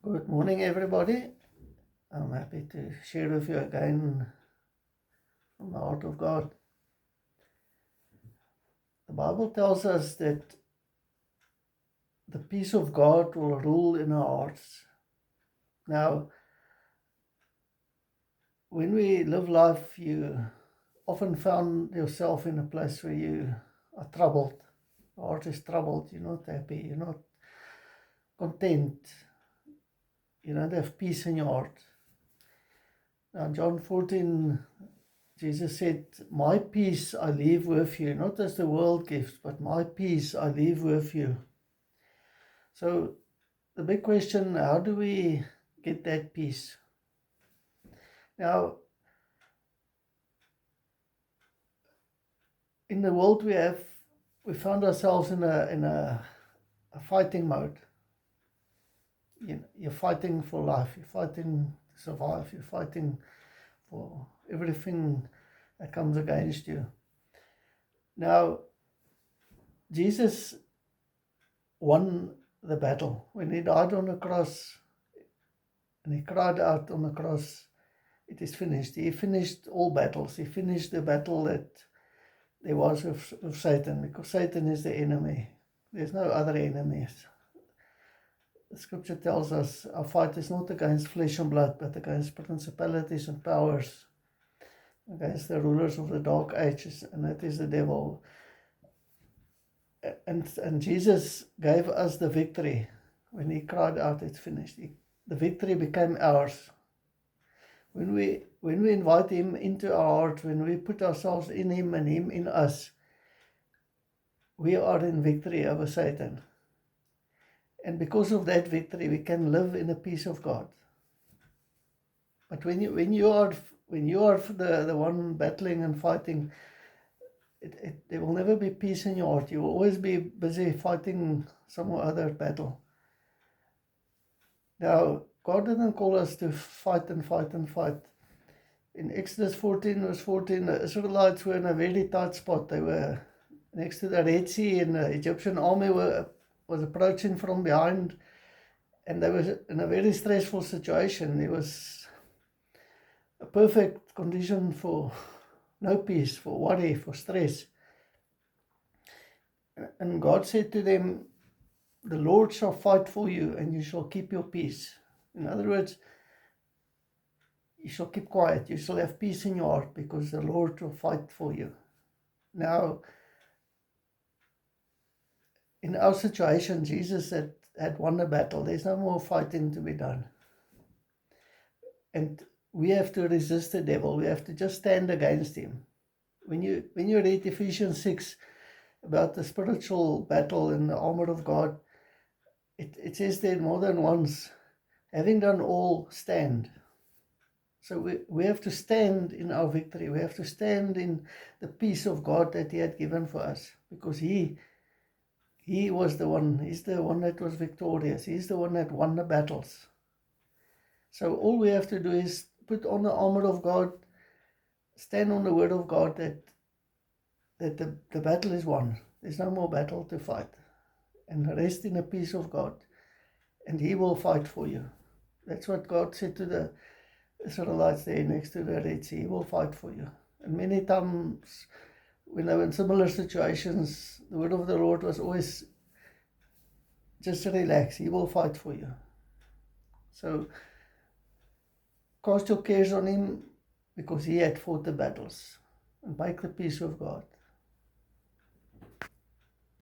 Good morning, everybody. I'm happy to share with you again from the heart of God. The Bible tells us that the peace of God will rule in our hearts. Now, when we live life, you often found yourself in a place where you are troubled. Your heart is troubled. You're not happy. You're not content. You don't have peace in your heart. Now, John 14, Jesus said, "My peace I leave with you, not as the world gives, but my peace I leave with you." So the big question, how do we get that peace? Now, in the world we found ourselves in a fighting mode. You're fighting for life, you're fighting to survive, you're fighting for everything that comes against you. Now, Jesus won the battle. When he died on the cross and he cried out on the cross, "It is finished." He finished all battles. He finished the battle that there was with Satan, because Satan is the enemy. There's no other enemies. The scripture tells us our fight is not against flesh and blood, but against principalities and powers, against the rulers of the dark ages, and that is the devil. And Jesus gave us the victory when he cried out, "It's finished." The victory became ours. When we invite him into our heart, when we put ourselves in him and him in us, we are in victory over Satan. And because of that victory, we can live in the peace of God. But when you are the one battling and fighting, there will never be peace in your heart. You will always be busy fighting some other battle. Now, God didn't call us to fight and fight and fight. In Exodus 14, verse 14, the Israelites were in a very tight spot. They were next to the Red Sea, and the Egyptian army was approaching from behind, and they were in a very stressful situation. It was a perfect condition for no peace, for worry, for stress. And God said to them, "The Lord shall fight for you, and you shall keep your peace." In other words, you shall keep quiet. You shall have peace in your heart, because the Lord will fight for you. Now, in our situation, Jesus had won the battle. There's no more fighting to be done. And we have to resist the devil. We have to just stand against him. When you read Ephesians 6 about the spiritual battle and the armor of God, it says there more than once, having done all, stand. So we have to stand in our victory. We have to stand in the peace of God that he had given for us, because he was the one. He's the one that was victorious. He's the one that won the battles. So all we have to do is put on the armor of God, stand on the word of God that the battle is won. There's no more battle to fight. And rest in the peace of God, and he will fight for you. That's what God said to the Israelites there next to the Red Sea. He will fight for you. And many times when they were in similar situations, the word of the Lord was always, just relax, he will fight for you. So cast your cares on him, because he had fought the battles, and make the peace of God.